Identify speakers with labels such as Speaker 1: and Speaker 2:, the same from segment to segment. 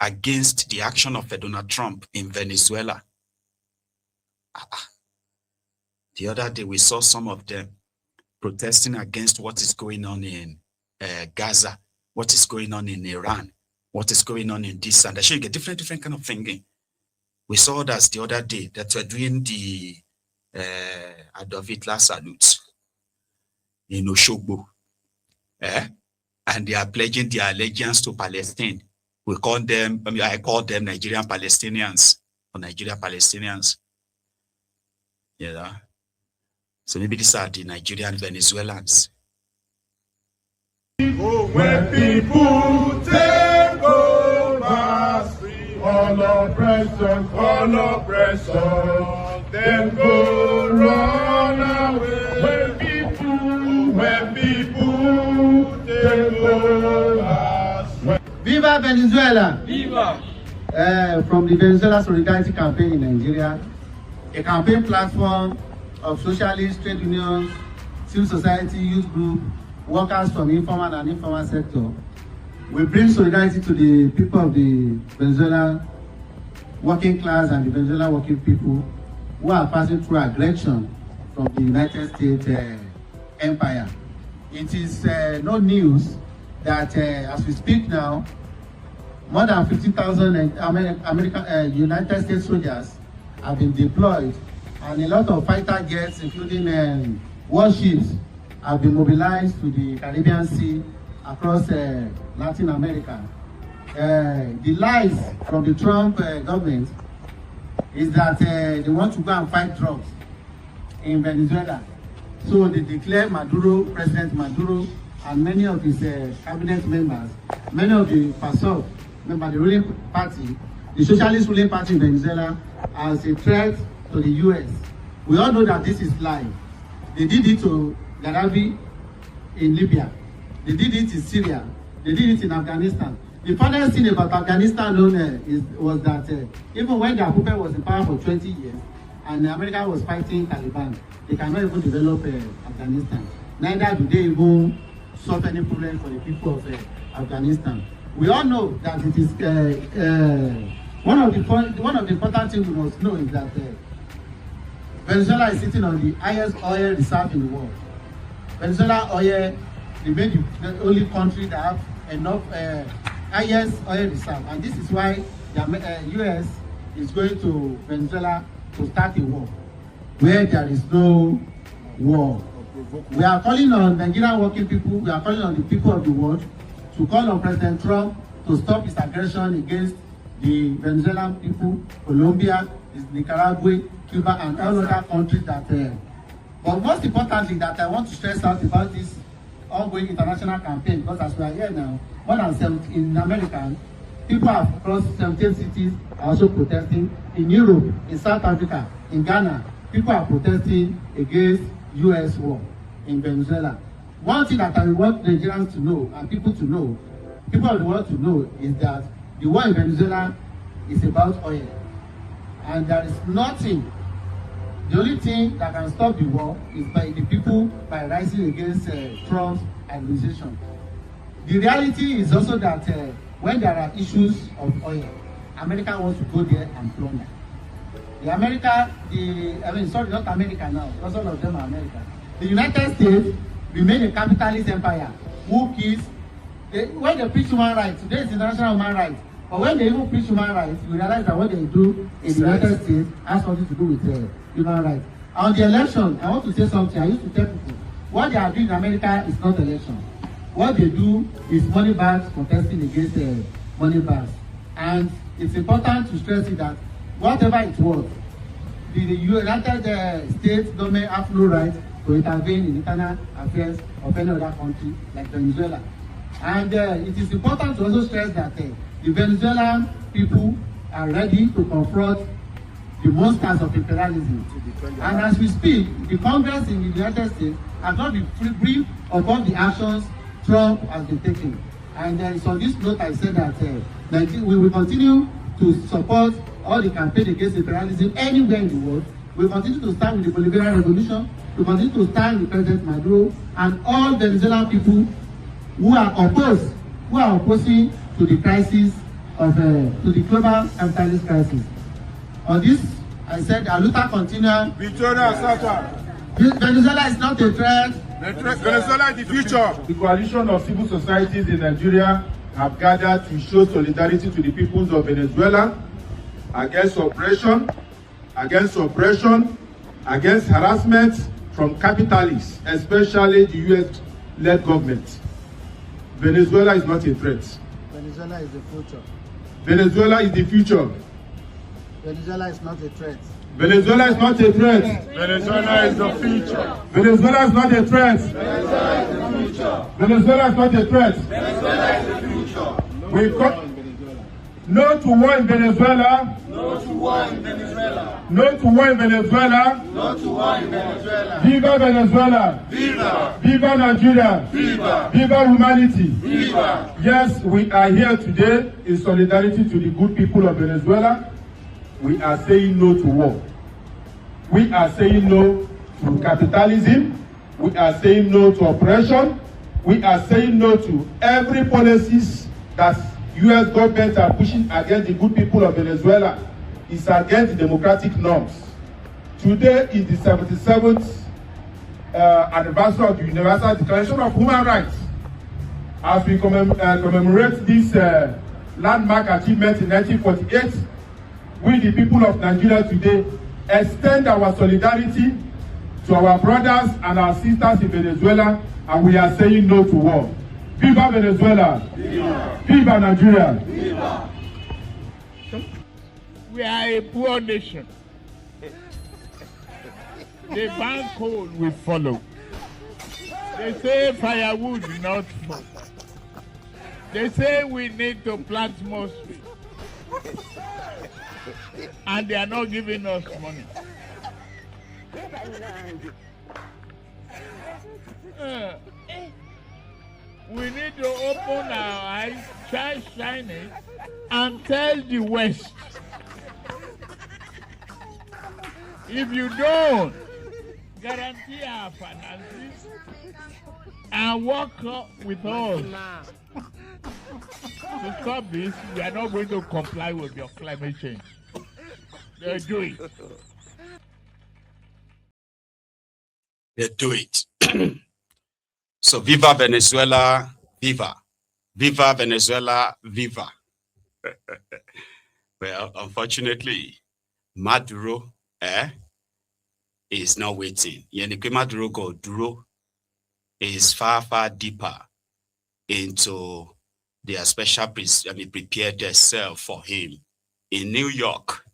Speaker 1: against the action of Donald Trump in Venezuela. The other day, we saw some of them protesting against what is going on in Gaza, what is going on in Iran, what is going on in this and that. So you get different kind of thinking. We saw that the other day that we're doing the Adolf Hitler salute in Oshogbo, and they are pledging their allegiance to Palestine. We call them, I call them Nigerian Palestinians or Nigerian Palestinians. Yeah. So maybe these are the Nigerian Venezuelans.
Speaker 2: When people take over, all oppression, then go run away. When people take over.
Speaker 3: Viva Venezuela!
Speaker 2: Viva!
Speaker 3: From the Venezuela Solidarity Campaign in Nigeria, a campaign platform of socialists, trade unions, civil society, youth group, workers from informal and informal sector. We bring solidarity to the people of the Venezuela working class and the Venezuela working people who are passing through aggression from the United States empire. It is no news that as we speak now, more than 50,000 United States soldiers have been deployed, and a lot of fighter jets, including warships, have been mobilized to the Caribbean Sea across Latin America. The lies from the Trump government is that they want to go and fight drugs in Venezuela. So they declare Maduro, President Maduro, and many of his cabinet members, many of the PASOK members, the ruling party, the socialist ruling party in Venezuela, as a threat to the US. We all know that this is lie. They did it to Gaddafi in Libya. They did it in Syria. They did it in Afghanistan. The funniest thing about Afghanistan was that even when the puppet was in power for 20 years and America was fighting Taliban, they cannot even develop Afghanistan. Neither do they even solve any problem for the people of Afghanistan. We all know that it is one of the important things we must know is that Venezuela is sitting on the highest oil reserve in the world. Venezuela oil remains the only country that have enough highest oil reserve, and this is why the US is going to Venezuela to start a war where there is no war. We are calling on Nigerian working people, we are calling on the people of the world to call on President Trump to stop his aggression against the Venezuelan people, Colombia, Nicaragua, Cuba, and all other countries that but most importantly that I want to stress out about this ongoing international campaign, because as we are here now, more than 70 in America, people across 17 cities are also protesting. In Europe, in South Africa, in Ghana, people are protesting against US war in Venezuela. One thing that I want Nigerians to know and people to know, people of the world to know, is that the war in Venezuela is about oil. And there is nothing, the only thing that can stop the war is by the people by rising against Trump's administration. The reality is also that when there are issues of oil, America wants to go there and plunder. Not America now, because all of them are America. The United States remain a capitalist empire who kills, when they preach human rights, today is international human rights, but when they even preach human rights, you realize that what they do in the United States has something to do with human rights. On the election, I want to say something. I used to tell people, what they are doing in America is not election. What they do is money bags contesting against money bags. And it's important to stress it that whatever it was, the United States government have no right to intervene in internal affairs of any other country like Venezuela. And it is important to also stress that the Venezuelan people are ready to confront the monsters of imperialism. And as we speak, the Congress in the United States has not been briefed upon the actions Trump has been taking. And so on this note, I said that we will continue to support all the campaign against imperialism anywhere in the world. We continue to stand with the Bolivarian Revolution. We continue to stand with President Maduro and all Venezuelan people who are opposing to the crisis to the global capitalist crisis. On this, I said, Aluta continua. Venezuela is not a threat.
Speaker 2: Venezuela is the future. The coalition of civil societies in Nigeria have gathered to show solidarity to the peoples of Venezuela against oppression, against harassment from capitalists, especially the US-led government. Venezuela is not a threat.
Speaker 3: Venezuela is the future.
Speaker 2: Venezuela is the future.
Speaker 3: Venezuela is not a threat.
Speaker 2: Venezuela is not a threat. Venezuela is the future. Venezuela is not a threat.
Speaker 3: Venezuela is the future.
Speaker 2: Venezuela is not a threat.
Speaker 3: Venezuela is the future.
Speaker 2: We call no to war in Venezuela.
Speaker 3: No to war in Venezuela.
Speaker 2: No to war in Venezuela.
Speaker 3: No to war in Venezuela.
Speaker 2: Viva Venezuela.
Speaker 3: Viva.
Speaker 2: Viva Nigeria.
Speaker 3: Viva.
Speaker 2: Viva humanity.
Speaker 3: Viva.
Speaker 2: Yes, we are here today in solidarity to the good people of Venezuela. We are saying no to war. We are saying no to capitalism. We are saying no to oppression. We are saying no to every policies that US governments are pushing against the good people of Venezuela. It's against the democratic norms. Today is the 77th anniversary of the Universal Declaration of Human Rights. As we commemorate this landmark achievement in 1948, we, the people of Nigeria today, extend our solidarity to our brothers and our sisters in Venezuela, and we are saying no to war. Viva Venezuela! Viva! Viva Nigeria! Viva!
Speaker 4: We are a poor nation. The bank coal will follow. They say firewood not fall. They say we need to plant more trees. And they are not giving us money. We need to open our eyes, shine it, and tell the West, if you don't guarantee our finances and work with us to stop this, we are not going to comply with your climate change. They do it.
Speaker 1: They do it. So viva Venezuela, viva. Viva Venezuela, viva. Well, unfortunately, Maduro is not waiting. Yenike Maduro go duro is far, far deeper into their special prepared themselves for him in New York.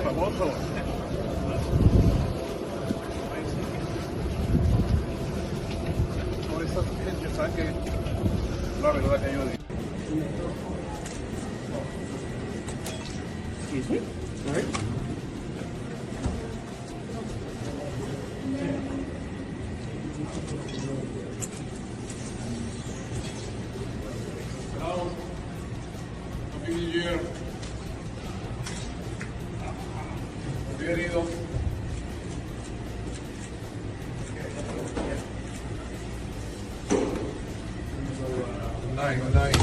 Speaker 2: Famoso. No, esa gente sabe que la verdad que yo digo. Excuse me? Sorry? Happy New Year. Bienvenido. Good night.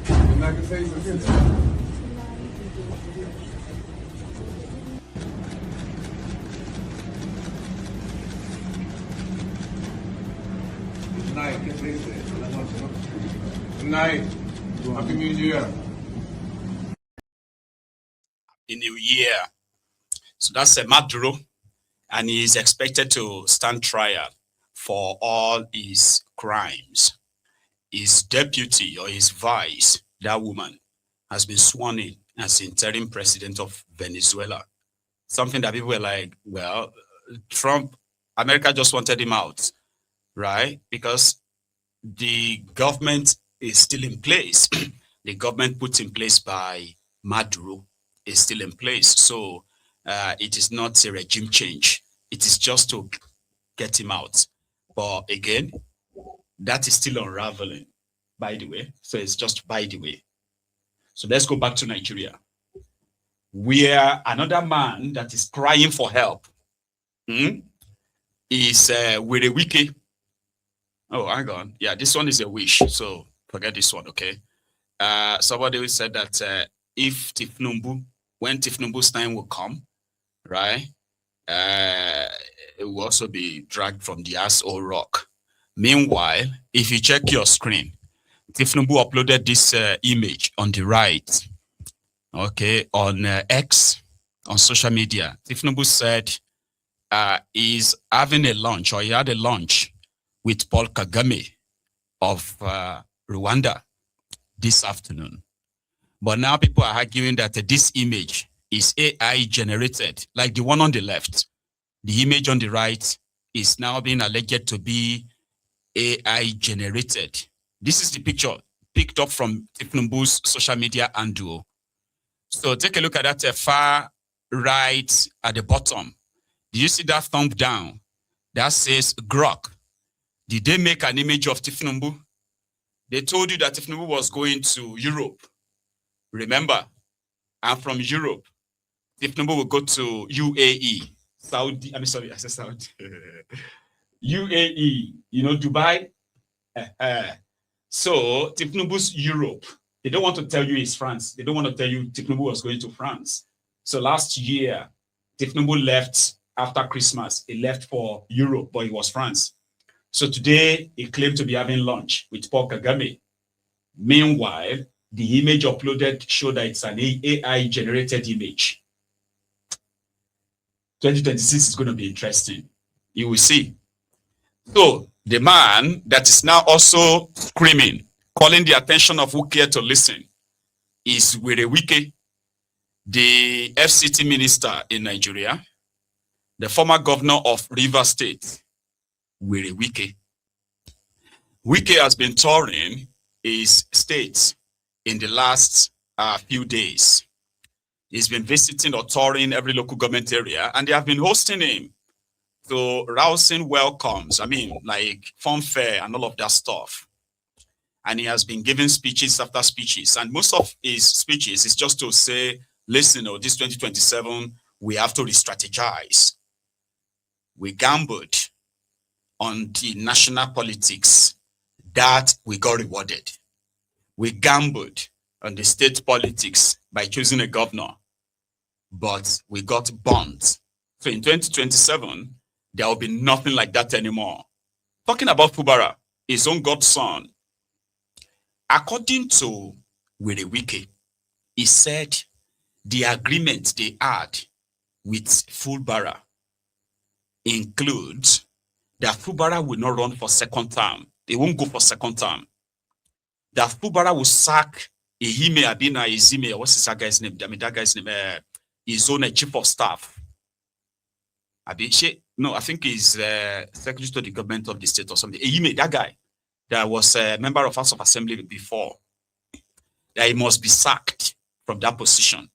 Speaker 2: Good night, que se dice.
Speaker 5: Good night. Happy New Year.
Speaker 1: In New Year. So that's Maduro, and he is expected to stand trial for all his crimes. His deputy or his vice, that woman, has been sworn in as interim president of Venezuela. Something that people were like, well, America just wanted him out, right? Because the government is still in place. The government put in place by Maduro is still in place. So it is not a regime change. It is just to get him out. But again, that is still unraveling, by the way. So it's just by the way. So let's go back to Nigeria, where another man that is crying for help is Wike. Oh, hang on. Yeah, this one is a wish. So forget this one, okay? Somebody said that when Tifnumbu's time will come, right, it will also be dragged from the asshole rock. Meanwhile, if you check your screen, Tifnumbu uploaded this image on the right, okay, on X, on social media. Tifnumbu said he's having a lunch, or he had a lunch with Paul Kagame of Rwanda this afternoon. But now people are arguing that this image is AI generated, like the one on the left. The image on the right is now being alleged to be AI generated. This is the picture picked up from Tifnumbu's social media handle. So take a look at that far right at the bottom. Do you see that thumb down? That says Grok. Did they make an image of Tifnumbu? They told you that Tifnumbu was going to Europe. Remember? And from Europe, Tifnumbu will go to UAE. Saudi, I said Saudi. UAE, Dubai. So Tifnumbu's Europe. They don't want to tell you it's France. They don't want to tell you Tifnumbu was going to France. So last year, Tifnumbu left after Christmas. He left for Europe, but it was France. So today, he claimed to be having lunch with Paul Kagame. Meanwhile, the image uploaded showed that it's an AI-generated image. 2026 is going to be interesting. You will see. So the man that is now also screaming, calling the attention of who care to listen, is Wike, the FCT minister in Nigeria, the former governor of Rivers State, Wike. Wike has been touring his state in the last few days. He's been visiting or touring every local government area, and they have been hosting him to rousing welcomes, like funfair and all of that stuff. And he has been giving speeches after speeches. And most of his speeches is just to say, listen, this 2027, we have to re-strategize. We gambled on the national politics that we got rewarded. We gambled on the state politics by choosing a governor, but we got burnt. So in 2027, there will be nothing like that anymore. Talking about Fubara, his own godson, according to Wike, he said the agreement they had with Fubara includes that Fubara will not run for second term. They won't go for second term. That Fubara will sack Ehime Abina Izime, what's his guy's name? That guy's name, his own chief of staff. No, I think he's secretary to the government of the state or something. Ehime, that guy that was a member of House of Assembly before, that he must be sacked from that position.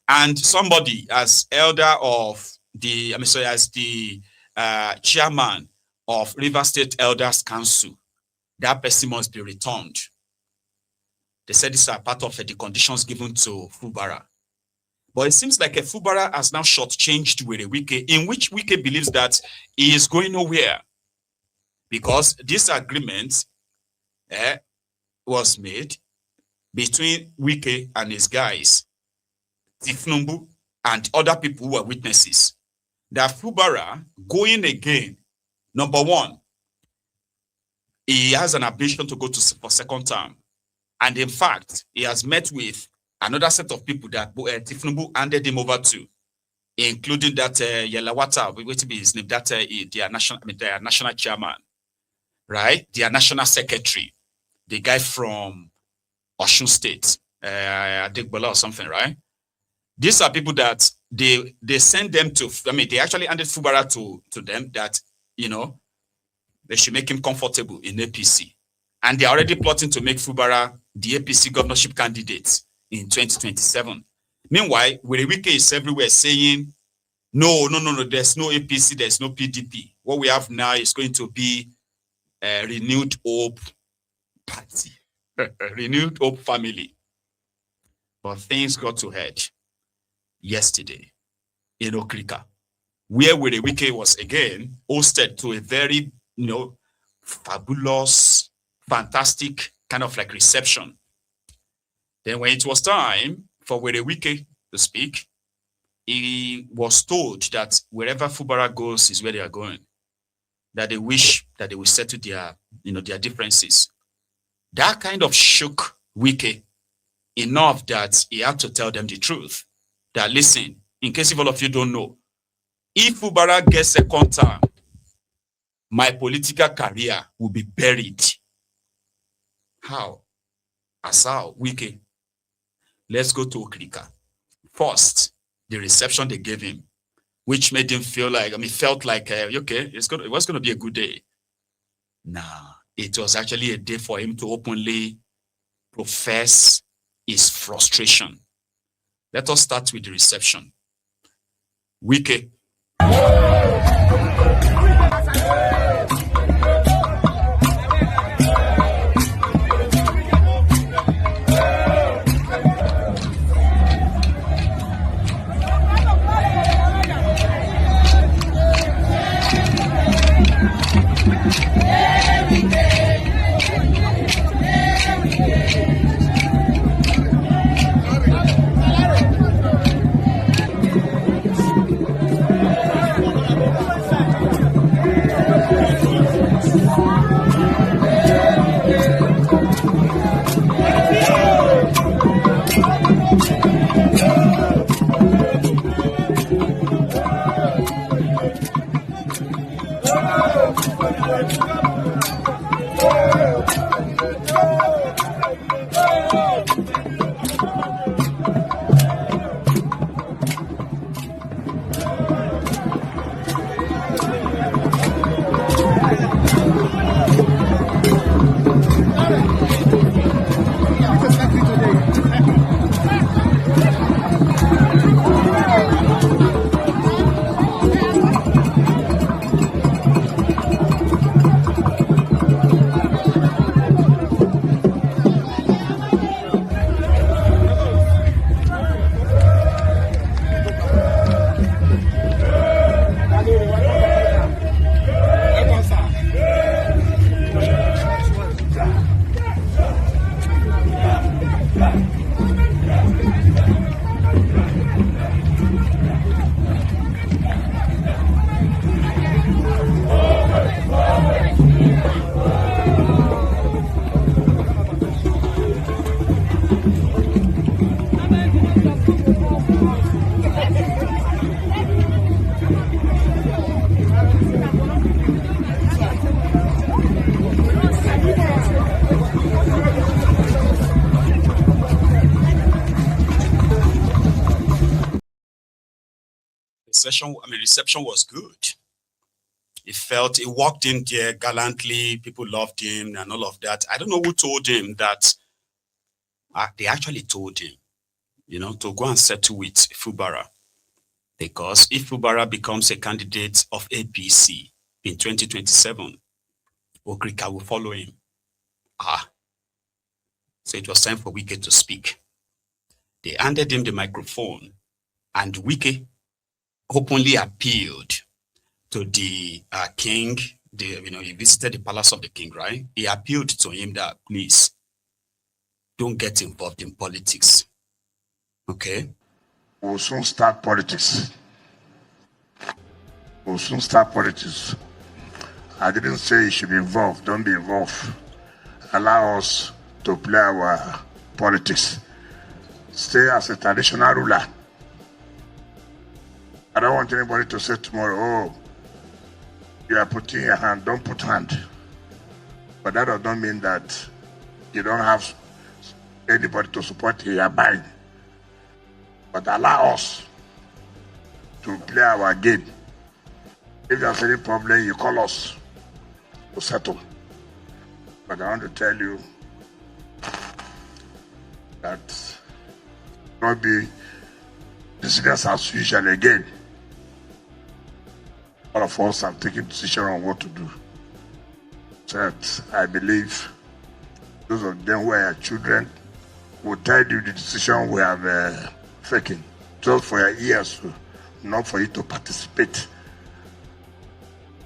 Speaker 1: And somebody as elder of the, as the chairman of River State Elders Council, that person must be returned. They said these are part of the conditions given to Fubara. But it seems like a Fubara has now shortchanged with Wike, in which Wike believes that he is going nowhere. Because this agreement was made between Wike and his guys, Tifnumbu and other people who are witnesses, that Fubara going again, number one, he has an ambition to go for second term. And in fact, he has met with another set of people that Tinubu handed him over to, including that Yelawata, which be his name, that their national chairman, right? Their national secretary, the guy from Osun State, Adigbola or something, right? These are people that they send them to, they actually handed Fubara to them that, they should make him comfortable in APC. And they're already plotting to make Fubara the APC governorship candidate in 2027. Meanwhile, Wike is everywhere saying, no, there's no APC, there's no PDP. What we have now is going to be a renewed hope party, renewed hope family. But things got to head yesterday in Okrika, where Wike was again hosted to a very, fabulous, fantastic kind of like reception. Then when it was time for Wike to speak, he was told that wherever Fubara goes is where they are going, that they wish that they will settle their differences. That kind of shook Wike enough that he had to tell them the truth. That listen, in case if all of you don't know, if Fubara gets second term, my political career will be buried. How? As how? Wike. Let's go to Okrika. First, the reception they gave him, which made him feel like, felt like, okay, it was going to be a good day. Nah, it was actually a day for him to openly profess his frustration. Let us start with the reception. Wike. Reception was good. He walked in there gallantly. People loved him and all of that. I don't know who told him that. They actually told him, to go and settle with Fubara. Because if Fubara becomes a candidate of APC in 2027, Okrika will follow him. So it was time for Wike to speak. They handed him the microphone, and Wike openly appealed to the king. He visited the palace of the king, right? He appealed to him that, please, don't get involved in politics. Okay?
Speaker 6: We'll soon start politics. I didn't say you should be involved. Don't be involved. Allow us to play our politics. Stay as a traditional ruler. I don't want anybody to say tomorrow, oh, you are putting your hand, don't put hand. But that does not mean that you don't have anybody to support your mind. But allow us to play our game. If there's any problem, you call us to settle. But I want to tell you that not be business as usual again. All of us have taken decision on what to do. So I believe those of them who are children will tell you the decision we have taken, just for your ears, not for you to participate.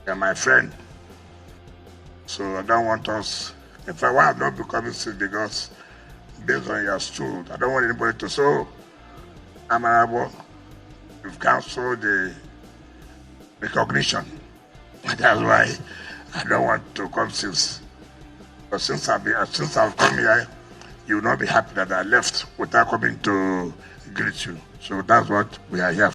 Speaker 6: You're my friend. So I don't want us, in fact, why I'm not becoming sick, because based on your stool, I don't want anybody to say, oh, Amarabo, you've cancelled the recognition. That's why I don't want to come since. But since I've come here, you will not be happy that I left without coming to greet you. So that's what we are here for.